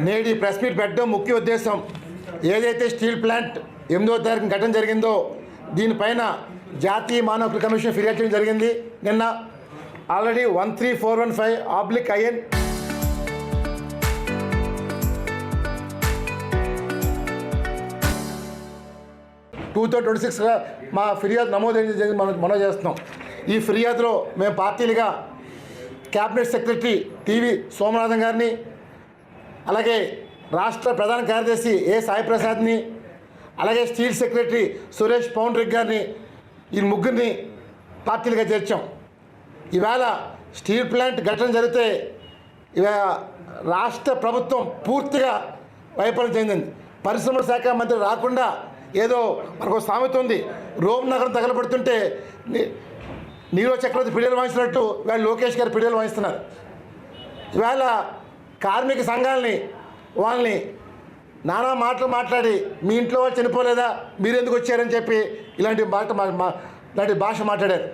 నేటి press meet పెట్టడం ముఖ్య ఉద్దేశం ఏదైతే స్టీల్ ప్లాంట్ 8వ తారీఖున ఘటన జరిగిందో దీనిపైన జాతీయ మానవ హక్కుల కమిషన్ ఫిర్యాదు చేయడం జరిగింది. నిన్న ఆల్రెడీ 13415/IN 2026గా మా ఫిర్యాదు నమోదైంది మనం చేస్తున్నాం. ఈ ఫిర్యాదులో మేము పార్టీలుగా క్యాబినెట్ సెక్రటరీ టీవీ సోమనాథన్ గారిని, అలాగే రాష్ట్ర ప్రధాన కార్యదర్శి సాయి ప్రసాద్ని, అలాగే స్టీల్ సెక్రటరీ సురేష్ పౌండ్రిక్ గారిని, ఈ ముగ్గురిని పార్టీలుగా చేర్చాం. ఇవాళ స్టీల్ ప్లాంట్ ఘటన జరిగితే ఇవాళ రాష్ట్ర ప్రభుత్వం పూర్తిగా వైఫల్యం చెందింది. పరిశ్రమల శాఖ మంత్రి రాకుండా ఏదో మనకు సామెత ఉంది, రోమ్ నగరం తగలబడుతుంటే నీరజ్ చక్రవర్తి పిడియలు వాయిస్తున్నట్టు ఇవాళ లోకేష్ గారు పిడియలు వాయిస్తున్నారు. ఇవాళ కార్మిక సంఘాలని వాళ్ళని నానా మాటలు మాట్లాడి మీ ఇంట్లో వాళ్ళు చనిపోలేదా, మీరు ఎందుకు వచ్చారని చెప్పి ఇలాంటి భాష మాట్లాడారు.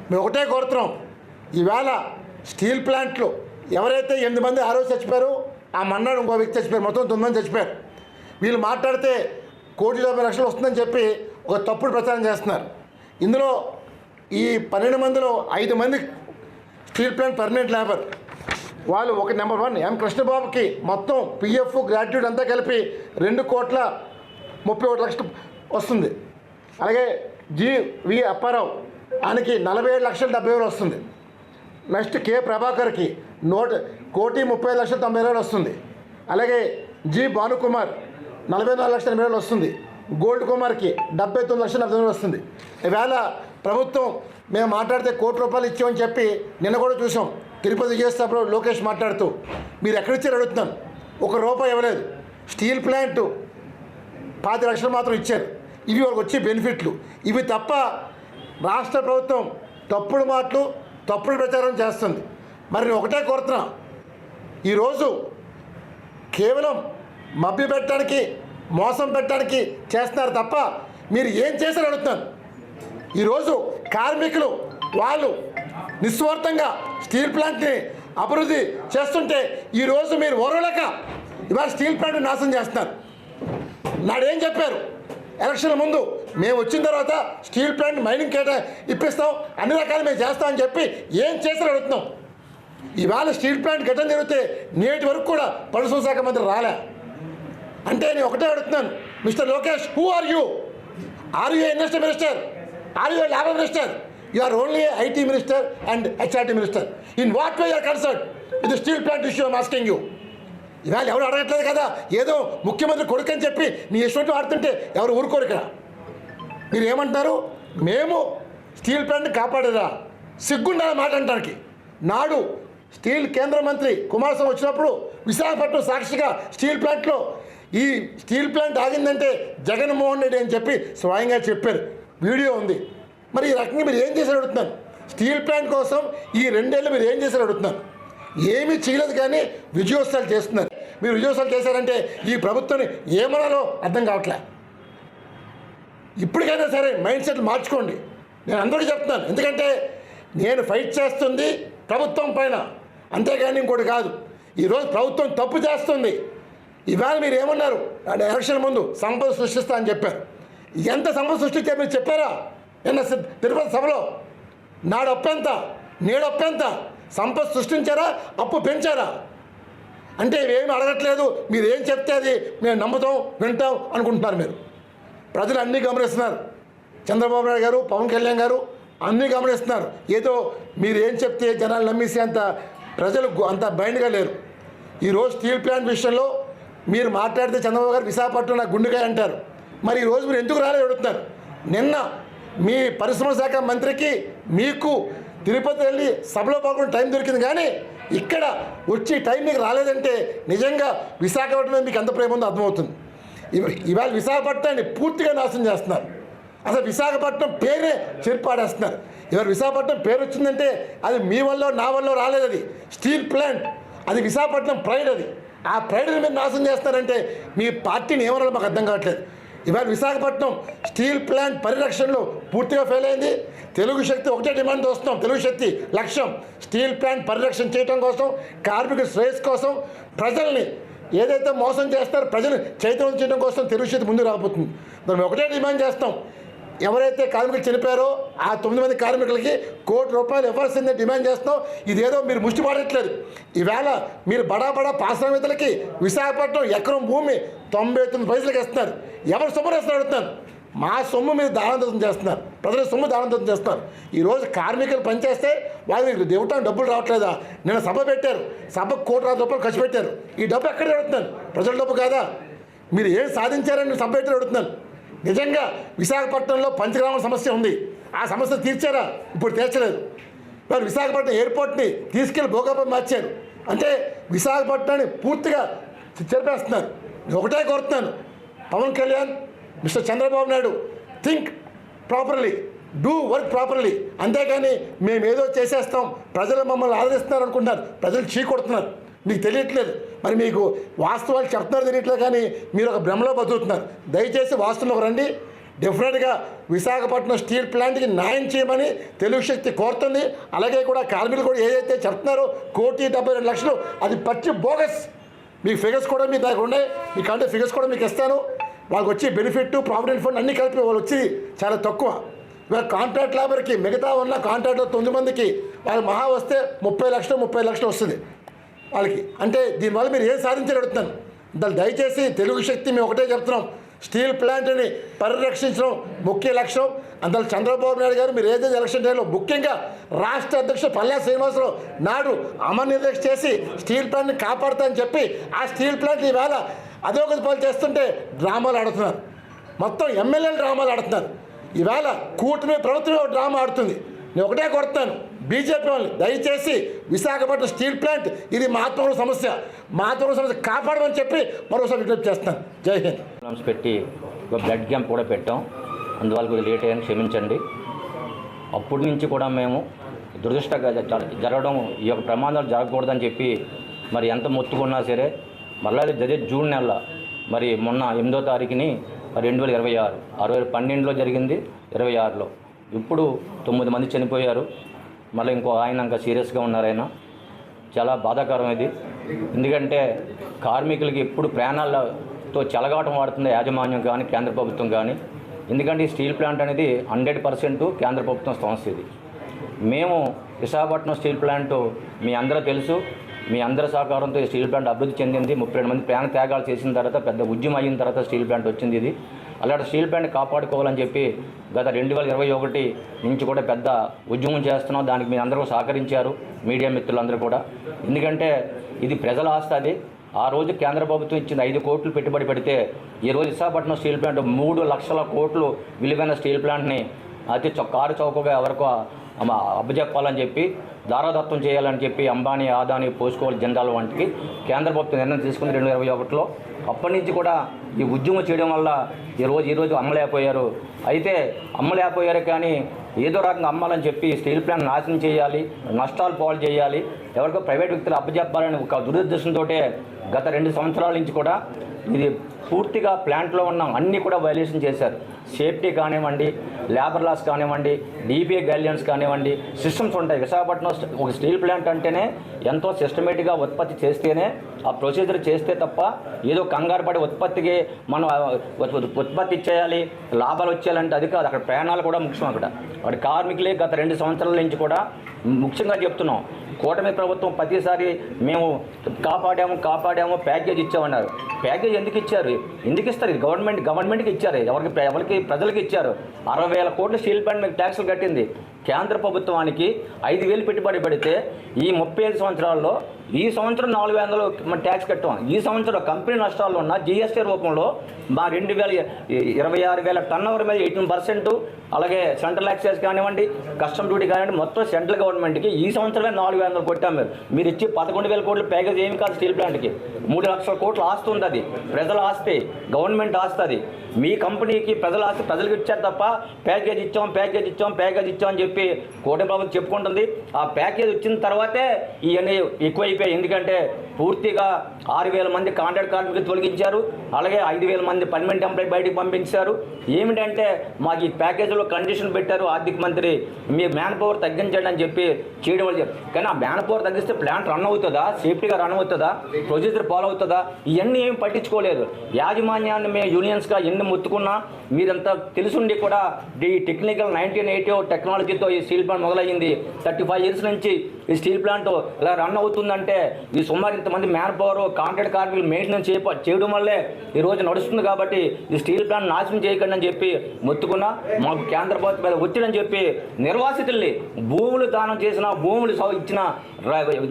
మేము ఒకటే కోరుతున్నాం, ఈవేళ స్టీల్ ప్లాంట్లు ఎవరైతే 8 మంది ఆ రోజు చచ్చిపోయారో ఆ మన్నాడు ఇంకో వ్యక్తి చచ్చిపోయారు, మొత్తం 9 మంది చచ్చిపోయారు. వీళ్ళు మాట్లాడితే 1,50,00,000 వస్తుందని చెప్పి ఒక తప్పుడు ప్రచారం చేస్తున్నారు. ఇందులో ఈ 12 మందిలో 5 మంది స్టీల్ ప్లాంట్ పర్మనెంట్ లేబర్. వాళ్ళు నెంబర్ 1 ఎం కృష్ణబాబుకి మొత్తం PF గ్రాట్యుటీ అంతా కలిపి 2,31,00,000 వస్తుంది. అలాగే GV అప్పారావు ఆయనకి 47,70,000 వస్తుంది. నెక్స్ట్ K ప్రభాకర్కి 1,30,90,000 వస్తుంది. అలాగే G భానుకుమార్ 44,80,000 వస్తుంది. గోల్డ్ కుమార్కి 79,40,000 వస్తుంది. ఈవేళ ప్రభుత్వం మేము మాట్లాడితే ₹1,00,00,000 ఇచ్చామని చెప్పి నిన్న కూడా చూసాం. తిరుపతి చేసేటప్పుడు లోకేష్ మాట్లాడుతూ మీరు ఎక్కడిచ్చారు అడుగుతున్నాను, ₹1 ఇవ్వలేదు. స్టీల్ ప్లాంట్ 5,00,000 మాత్రం ఇచ్చారు. ఇవి వాళ్ళకి వచ్చే బెనిఫిట్లు. ఇవి తప్ప రాష్ట్ర ప్రభుత్వం తప్పుడు మాటలు తప్పుడు ప్రచారం చేస్తుంది. మరి నేను ఒకటే కోరుతున్నా, ఈరోజు కేవలం మభ్య పెట్టడానికి మోసం పెట్టడానికి చేస్తున్నారు తప్ప మీరు ఏం చేశారు అడుగుతున్నాను. ఈరోజు కార్మికులు వాళ్ళు నిస్వార్థంగా స్టీల్ ప్లాంట్ని అభివృద్ధి చేస్తుంటే ఈరోజు మీరు ఓరలేక ఇవాళ స్టీల్ ప్లాంట్ని నాశనం చేస్తున్నారు. నాడేం చెప్పారు ఎలక్షన్ల ముందు, మేము వచ్చిన తర్వాత స్టీల్ ప్లాంట్ మైనింగ్ ఇప్పిస్తాం, అన్ని రకాలు మేము చేస్తామని చెప్పి ఏం చేశారు అడుగుతున్నాం. ఇవాళ స్టీల్ ప్లాంట్ ఘటన జరిగితే నేటి వరకు కూడా పరిశ్రమ శాఖ మంత్రి రాలే. అంటే నేను ఒకటే అడుగుతున్నాను, mister Lokesh, who are you? Are you industry minister? Are you labour minister? You are only IT minister and HRD minister. In what way you are concern with steel plant issue I'm asking you. ఇవాళ ఎవరు అడగట్లేదు కదా, ఏదో ముఖ్యమంత్రి కొడుకు అని చెప్పి నీ ఇష్టం ఆడుతుంటే ఎవరు ఊరుకోరు. ఇక్కడ మీరు ఏమంటున్నారు, మేము స్టీల్ ప్లాంట్ని కాపాడేదా? సిగ్గుండాలి మాట అంటానికి. నాడు స్టీల్ కేంద్ర మంత్రి కుమారస్వామి వచ్చినప్పుడు విశాఖపట్నం సాక్షిగా స్టీల్ ప్లాంట్లో ఈ స్టీల్ ప్లాంట్ ఆగిందంటే జగన్మోహన్ రెడ్డి అని చెప్పి స్వయంగా చెప్పారు, వీడియో ఉంది. మరి ఈ రకంగా మీరు ఏం చేశారు అడుగుతున్నాను. స్టీల్ ప్లాంట్ కోసం ఈ 2 ఏళ్ళు మీరు ఏం చేశారు అడుగుతున్నాను. ఏమీ చేయలేదు కానీ విజయోత్సవాలు చేస్తున్నారు. మీరు విజయోత్సవాలు చేశారంటే ఈ ప్రభుత్వాన్ని ఏమనాలో అర్థం కావట్లే. ఇప్పటికైనా సరే మైండ్ సెట్ మార్చుకోండి. నేను అందరికీ చెప్తున్నాను, ఎందుకంటే నేను ఫైట్ చేస్తుంది ప్రభుత్వం పైన, అంతేగాని ఇంకోటి కాదు. ఈరోజు ప్రభుత్వం తప్పు చేస్తుంది. ఇవాళ మీరు ఏమన్నారు, ఎలక్షన్ ముందు సంపద సృష్టిస్తా అని చెప్పారు. ఎంత సంపద సృష్టించారు మీరు చెప్పారా? నిన్న తిరుపతి సభలో నాడు అప్పెంత నేడు అప్పెంత? సంపద సృష్టించారా, అప్పు పెంచారా? అంటే ఇవేమి అడగట్లేదు, మీరు ఏం చెప్తే అది మేము నమ్ముతాం వింటాం అనుకుంటున్నారు. మీరు ప్రజలు అన్నీ గమనిస్తున్నారు. చంద్రబాబు నాయుడు గారు, పవన్ కళ్యాణ్ గారు అన్నీ గమనిస్తున్నారు. ఏదో మీరు ఏం చెప్తే జనాలు నమ్మేసి అంత ప్రజలు అంత బైండ్గా లేరు. ఈరోజు స్టీల్ ప్లాంట్ విషయంలో మీరు మాట్లాడితే చంద్రబాబు గారు విశాఖపట్నం నాకు గుండెకాయ అంటారు. మరి ఈరోజు మీరు ఎందుకు రాలేదు అడుగుతున్నారు. నిన్న మీ పరిశ్రమ శాఖ మంత్రికి మీకు తిరుపతి వెళ్ళి సభలో పాల్గొనే టైం దొరికింది, కానీ ఇక్కడ వచ్చి టైం మీకు రాలేదంటే నిజంగా విశాఖపట్నం మీకు ఎంత ప్రేమ ఉందో అర్థమవుతుంది. ఇవాళ విశాఖపట్నాన్ని పూర్తిగా నాశనం చేస్తున్నారు. అసలు విశాఖపట్నం పేరే చెరిపాడేస్తున్నారు. ఇవాళ విశాఖపట్నం పేరు వచ్చిందంటే అది మీ వల్ల నా వల్ల రాలేదు. అది స్టీల్ ప్లాంట్, అది విశాఖపట్నం ప్రైడ్. అది ఆ ప్రైడ్ని మీరు నాశనం చేస్తారంటే మీ పార్టీని ఏమన్నా మాకు అర్థం కావట్లేదు. ఇవాళ విశాఖపట్నం స్టీల్ ప్లాంట్ పరిరక్షణలో పూర్తిగా ఫెయిల్ అయింది. తెలుగు శక్తి ఒకటే డిమాండ్ వస్తున్నాం. తెలుగు శక్తి లక్ష్యం స్టీల్ ప్లాంట్ పరిరక్షణ చేయడం కోసం, కార్మికుల శ్రేయస్ కోసం, ప్రజల్ని ఏదైతే మోసం చేస్తారో ప్రజలు చైతన్యం చేయడం కోసం తెలుగుశక్తి ముందు రాబోతుంది. మనం ఒకటే డిమాండ్ చేస్తాం, ఎవరైతే కార్మికులు చనిపోయారో ఆ 9 మంది కార్మికులకి ₹1 కోటి ఇవ్వాల్సిందే డిమాండ్ చేస్తాం. ఇదేదో మీరు ముష్టి పడట్లేదు. ఈవేళ మీరు బడా పారిశ్రామికలకి విశాఖపట్నం ఎకరం భూమి 99 పైసలకి ఇస్తున్నారు. ఎవరు సొమ్ము వేస్తున్నారు అడుగుతున్నారు. మా సొమ్ము మీరు దానంతం చేస్తున్నారు, ప్రజల సొమ్ము దానంతం చేస్తున్నారు. ఈరోజు కార్మికులు పనిచేస్తే వాళ్ళకి ఇవ్వటానికి డబ్బులు రావట్లేదా? నిన్న సభ పెట్టారు, సభకు ₹1,00,00,000 ఖర్చు పెట్టారు. ఈ డబ్బు ఎక్కడ అడుగుతున్నాను? ప్రజల డబ్బు కాదా? మీరు ఏం సాధించారని సభ పెట్టి అడుగుతున్నాను. నిజంగా విశాఖపట్నంలో పంచగ్రామం సమస్య ఉంది, ఆ సమస్య తీర్చారా? ఇప్పుడు తీర్చలేదు. మరి విశాఖపట్నం ఎయిర్పోర్ట్ని తీసుకెళ్లి భోగాపురం మార్చారు. అంటే విశాఖపట్నాన్ని పూర్తిగా చెరిపేస్తున్నారు. నేను ఒకటే కోరుతున్నాను, Pawan Kalyan, mister Chandrababu Naidu, think properly, do work properly. అంతేగాని మేము ఏదో చేసేస్తాం, ప్రజలు మమ్మల్ని ఆదరిస్తున్నారు అనుకుంటున్నారు. ప్రజలు చీకొడుతున్నారు, మీకు తెలియట్లేదు. మరి మీకు వాస్తవాలు చెప్తున్నారు తెలియట్లేదు, కానీ మీరు ఒక భ్రమలో బతుకుతున్నారు. దయచేసి వాస్తవంలోకి రండి. డెఫినెట్గా విశాఖపట్నం స్టీల్ ప్లాంట్కి న్యాయం చేయమని తెలుగుశక్తి కోరుతుంది. అలాగే కూడా కార్మికులు కూడా ఏదైతే చెప్తున్నారో ₹1,72,00,000 అది పచ్చి బోగస్. మీ ఫిగర్స్ కూడా మీ దగ్గర ఉన్నాయి, మీకంటే ఫిగర్స్ కూడా మీకు ఇస్తాను. వాళ్ళకి వచ్చి బెనిఫిట్, ప్రావిడెంట్ ఫండ్ అన్నీ కలిపి వాళ్ళు వచ్చి చాలా తక్కువ. ఇవాళ కాంట్రాక్ట్ లేబర్కి మిగతా ఉన్న కాంట్రాక్ట్లో 9 మందికి వాళ్ళు మహా వస్తే 30 లక్షలు వస్తుంది వాళ్ళకి. అంటే దీనివల్ల మీరు ఏం సాధించారు అడుగుతున్నాను. దాన్ని దయచేసి తెలుగు శక్తి మేము ఒకటే చెప్తున్నాం, స్టీల్ ప్లాంట్ని పరిరక్షించడం ముఖ్య లక్ష్యం. అందులో చంద్రబాబు నాయుడు గారు మీరు ఏదైతే ఎలక్షన్ టైంలో ముఖ్యంగా రాష్ట్ర అధ్యక్షుడు పల్లా శ్రీనివాసరావు నాడు అమరనిర్దేశ్ చేసి స్టీల్ ప్లాంట్ని కాపాడుతానని చెప్పి ఆ స్టీల్ ప్లాంట్ ఈవేళ అధోగతి పాలు చేస్తుంటే డ్రామాలు ఆడుతున్నారు. మొత్తం ఎమ్మెల్యేలు డ్రామాలు ఆడుతున్నారు. ఈవేళ కూటమి ప్రభుత్వమే డ్రామా ఆడుతుంది. నేను ఒకటే కొడుతున్నాను బీజేపీ వాళ్ళని, దయచేసి విశాఖపట్నం స్టీల్ ప్లాంట్ ఇది మహత్వపూర్ణ సమస్య, కాపాడమని చెప్పి మరోసారి విజ్ఞప్తి చేస్తాను. జై హింద్. పెట్టి ఒక బ్లడ్ క్యాంప్ కూడా పెట్టాం. అందువల్ల కొద్దిగా లేట్ అయ్యాను, క్షమించండి. అప్పటి నుంచి కూడా మేము దురదృష్టంగా జరగడం, ఈ యొక్క ప్రమాదాలు జరగకూడదని చెప్పి మరి ఎంత మొత్తుకున్నా సరే మళ్ళీ అదే జూన్ నెల మరి మొన్న 8వ తారీఖుని 2026 12లో జరిగింది, 26లో ఇప్పుడు 9 మంది చనిపోయారు. మళ్ళీ ఇంకో ఆయన ఇంకా సీరియస్గా ఉన్నారు. ఆయన చాలా బాధాకరం ఇది. ఎందుకంటే కార్మికులకి ఎప్పుడు ప్రాణాలతో చెలగాటం వాడుతుంది యాజమాన్యం కానీ కేంద్ర ప్రభుత్వం కానీ. ఎందుకంటే ఈ స్టీల్ ప్లాంట్ అనేది 100% కేంద్ర ప్రభుత్వం సంస్థ. ఇది మేము విశాఖపట్నం స్టీల్ ప్లాంట్ మీ అందరూ తెలుసు, మీ అందరి సహకారంతో ఈ స్టీల్ ప్లాంట్ అభివృద్ధి చెందింది. 32 మంది ప్రాణ త్యాగాలు చేసిన తర్వాత పెద్ద ఉద్యమం అయిన తర్వాత స్టీల్ ప్లాంట్ వచ్చింది. ఇది అలాంటి స్టీల్ ప్లాంట్ కాపాడుకోవాలని చెప్పి గత 2021 నుంచి కూడా పెద్ద ఉద్యమం చేస్తున్నాం. దానికి మీ అందరూ సహకరించారు, మీడియా మిత్రులందరూ కూడా. ఎందుకంటే ఇది ప్రజల ఆస్తి. అది ఆ రోజు కేంద్ర ప్రభుత్వం ఇచ్చిన 5 కోట్లు పెట్టుబడి పెడితే ఈరోజు విశాఖపట్నం స్టీల్ ప్లాంట్ 3 లక్షల కోట్లు విలువైన స్టీల్ ప్లాంట్ని అతి కారు చౌకగా ఎవరికో అప్పచెప్పాలని చెప్పి, దారాదత్తం చేయాలని చెప్పి అంబానీ, ఆదానీ, పోస్కోల్, జిందాల్ వంటికి కేంద్ర ప్రభుత్వం నిర్ణయం తీసుకుంది 2021లో. అప్పటి నుంచి కూడా ఈ ఉద్యమం చేయడం వల్ల ఈరోజు అమ్మలేకపోయారు. అయితే అమ్మలేకపోయారు కానీ ఏదో రకంగా అమ్మాలని చెప్పి స్టీల్ ప్లాంట్ నాశనం చేయాలి, నష్టాలు పాలు చేయాలి, ఎవరికో ప్రైవేట్ వ్యక్తులు అప్పచెప్పాలని ఒక దురుద్దేశంతో గత 2 సంవత్సరాల నుంచి కూడా ఇది పూర్తిగా ప్లాంట్లో ఉన్న అన్నీ కూడా వైలేషన్ చేశారు. సేఫ్టీ కానివ్వండి, లేబర్ లాస్ కానివ్వండి, డిపిఏ గైడ్లైన్స్ కానివ్వండి, సిస్టమ్స్ ఉంటాయి. విశాఖపట్నం ఒక స్టీల్ ప్లాంట్ అంటేనే ఎంతో సిస్టమేటిక్గా ఉత్పత్తి చేస్తేనే, ఆ ప్రొసీజర్ చేస్తే తప్ప ఏదో కంగారు పడి ఉత్పత్తికి మనం ఉత్పత్తి ఇచ్చేయాలి, లాభాలు వచ్చేయాలంటే అది కాదు. అక్కడ ప్రయాణాలు కూడా ముఖ్యం. అక్కడ కార్మికులే గత 2 సంవత్సరాల నుంచి కూడా ముఖ్యంగా చెప్తున్నాం. కూటమి ప్రభుత్వం ప్రతిసారి మేము కాపాడాము ప్యాకేజ్ ఇచ్చామన్నారు. ప్యాకేజ్ ఎందుకు ఇచ్చారు? ఎందుకు ఇస్తారు? ఇది గవర్నమెంట్కి ఇచ్చారు. ఎవరికి ప్రజలకు ఇచ్చారు. 60,000 కోట్ల స్టీల్ ప్లాంట్ మీకు ట్యాక్సులు కట్టింది. కేంద్ర ప్రభుత్వానికి 5,000 పెట్టుబడి పెడితే ఈ 35 సంవత్సరాల్లో ఈ సంవత్సరం 4,000 ట్యాక్స్ కట్టాం. ఈ సంవత్సరం కంపెనీ నష్టాల్లో ఉన్న జీఎస్టీ రూపంలో మా 26,000 టర్నోవర్ మీద 18%, అలాగే సెంట్రల్ యాక్సెస్ కానివ్వండి, కస్టమ్ డ్యూటీ కానివ్వండి, మొత్తం సెంట్రల్ గవర్నమెంట్కి ఈ సంవత్సరమే 4,000 కొట్టాం. మీరు ఇచ్చి 11,000 కోట్ల ప్యాకేజ్ ఏమి కాదు. స్టీల్ ప్లాంట్కి 3 లక్షల కోట్ల ఆస్తి ఉంది. అది ప్రజల ఆస్తి, గవర్నమెంట్ ఆస్తి. అది మీ కంపెనీకి ప్రజల ఆస్తి, ప్రజలకు ఇచ్చారు తప్ప ప్యాకేజ్ ఇచ్చాం అని చెప్పి కూటమి ప్రభుత్వం చెప్పుకుంటుంది. ఆ ప్యాకేజ్ వచ్చిన తర్వాతే ఇవన్నీ ఎక్కువ అయిపోయాయి. ఎందుకంటే పూర్తిగా 6,000 మంది కాంట్రాక్ట్ కార్మికులు తొలగించారు, అలాగే 5,000 మంది పర్మనెంట్ ఎంప్లాయీ బయటకు పంపించారు. ఏమిటంటే మాకు ఈ ప్యాకేజీలో కండిషన్ పెట్టారు ఆర్థిక మంత్రి, మీ మ్యాన్ పవర్ తగ్గించండి అని చెప్పి చేయడం వల్ల. కానీ ఆ మ్యాన్ పవర్ తగ్గిస్తే ప్లాంట్ రన్ అవుతుందా, సేఫ్టీగా రన్ అవుతుందా, ప్రొసీజర్ ఫాలో అవుతుందా, ఇవన్నీ ఏమి పట్టించుకోలేదు. యాజమాన్యాన్ని మేము యూనియన్స్గా ఎన్ని మొత్తుకున్నా మీరంతా తెలుసుండి కూడా ఈ టెక్నికల్ 1980 టెక్నాలజీతో ఈ స్టీల్ ప్లాంట్ మొదలయ్యింది. 35 ఇయర్స్ నుంచి ఈ స్టీల్ ప్లాంట్ ఇలా రన్ అవుతుందంటే ఈ సుమారు ఇంతమంది మ్యాన్ పవర్ కాంట్రాక్ట్ కార్మికులు మెయింటెనెన్స్ చేయడం వల్లే ఈ రోజు నడుస్తుంది. కాబట్టి ఈ స్టీల్ ప్లాంట్ నాశనం చేయకండి అని చెప్పి మొత్తుకున్నా మాకు కేంద్ర ప్రభుత్వం మీద ఒత్తిడని చెప్పి నిర్వాసితుల్ని భూములు దానం చేసిన భూములు ఇచ్చిన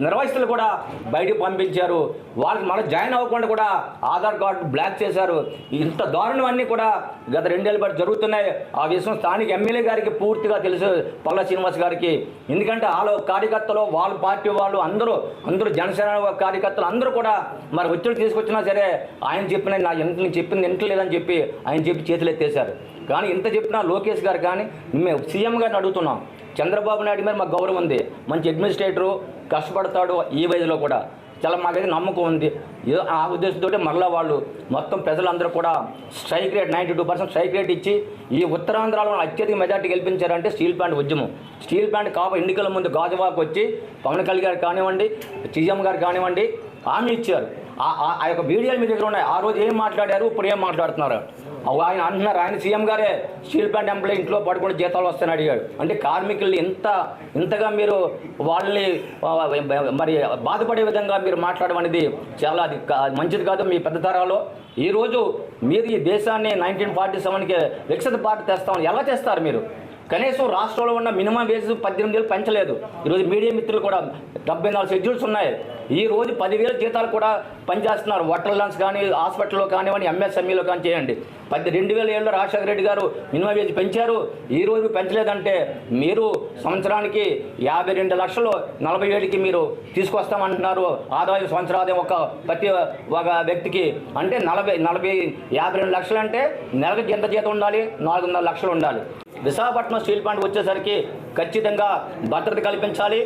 నిర్వాసితులు కూడా బయటకు పంపించారు. వాళ్ళకి మళ్ళీ జాయిన్ అవ్వకుండా కూడా ఆధార్ కార్డు బ్లాక్ చేశారు. ఇంత దారుణం కూడా గత 2 ఏళ్ళ పాటు జరుగుతున్నాయి. ఆ విషయం స్థానిక ఎమ్మెల్యే గారికి పూర్తిగా తెలుసు, పల్లా శ్రీనివాస్ గారికి. ఎందుకంటే వాళ్ళ కార్యకర్తలు, వాళ్ళ పార్టీ వాళ్ళు అందరూ జనసేన కార్యకర్తలు అందరూ కూడా మరి ఒత్తిడి తీసుకొచ్చినా సరే ఆయన చెప్పిన నేను చెప్పింది వింటలేదని చెప్పి ఆయన చెప్పి చేతులు ఎత్తేశారు. కానీ ఇంత చెప్పినా లోకేష్ గారు కానీ మేము సీఎం గారిని అడుగుతున్నాం, చంద్రబాబు నాయుడు మీద మాకు గౌరవం ఉంది, మంచి అడ్మినిస్ట్రేటరు, కష్టపడతాడు, ఈ వయసులో కూడా చాలా మాకైతే నమ్మకం ఉంది. ఆ ఉద్దేశంతో మరలా వాళ్ళు మొత్తం ప్రజలందరూ కూడా స్ట్రైక్ రేట్ 92% స్ట్రైక్ రేట్ ఇచ్చి ఈ ఉత్తరాంధ్రలో అత్యధిక మెజార్టీ గెలిపించారంటే స్టీల్ ప్లాంట్ ఉద్యమం. స్టీల్ ప్లాంట్ ఎన్నికల ముందు గాజువాకు వచ్చి పవన్ కళ్యాణ్ గారు కానివ్వండి, సీఎం గారు కానివ్వండి హామీ ఇచ్చారు. ఆ యొక్క వీడియోలు మీ దగ్గర ఉన్నాయి. ఆ రోజు ఏం మాట్లాడారు, ఇప్పుడు ఏం మాట్లాడుతున్నారు ఆయన అంటున్నారు. ఆయన సీఎం గారే స్టీల్ ప్లాంట్ ఎంప్లాయీ ఇంట్లో పడుకుని జీతాలు వస్తాయని అడిగాడు. అంటే కార్మికుల్ని ఇంతగా మీరు వాళ్ళని మరి బాధపడే విధంగా మీరు మాట్లాడడం అనేది చాలా అది మంచిది కాదు. మీ పెద్ద తరాలో ఈరోజు మీరు ఈ దేశాన్ని 1947కి వికసిత భారత్ తెస్తామని ఎలా తెస్తారు మీరు? కనీసం రాష్ట్రంలో ఉన్న మినిమం వేజ్ 18 వేలు పెంచలేదు. ఈరోజు మీడియా మిత్రులు కూడా 74 షెడ్యూల్స్ ఉన్నాయి. ఈరోజు 10,000 జీతాలు కూడా పనిచేస్తున్నారు. హోటల్ లంచ్ కానీ, హాస్పిటల్లో కానివ్వండి, ఎంఎస్ఎంఈలో కానీ చేయండి. 2007లో రాజశేఖర రెడ్డి గారు మినిమం వేజ్ పెంచారు, ఈ రోజు పెంచలేదంటే మీరు సంవత్సరానికి 52 లక్షలు 47కి మీరు తీసుకొస్తామంటున్నారు ఆదాయం, సంవత్సర ఆదాయం ప్రతి ఒక వ్యక్తికి. అంటే 52 లక్షలు అంటే నెలకు ఎంత జీతం ఉండాలి? 4.5 లక్షలు ఉండాలి. విశాఖపట్నం స్టీల్ ప్లాంట్ వచ్చేసరికి ఖచ్చితంగా భద్రత కల్పించాలి.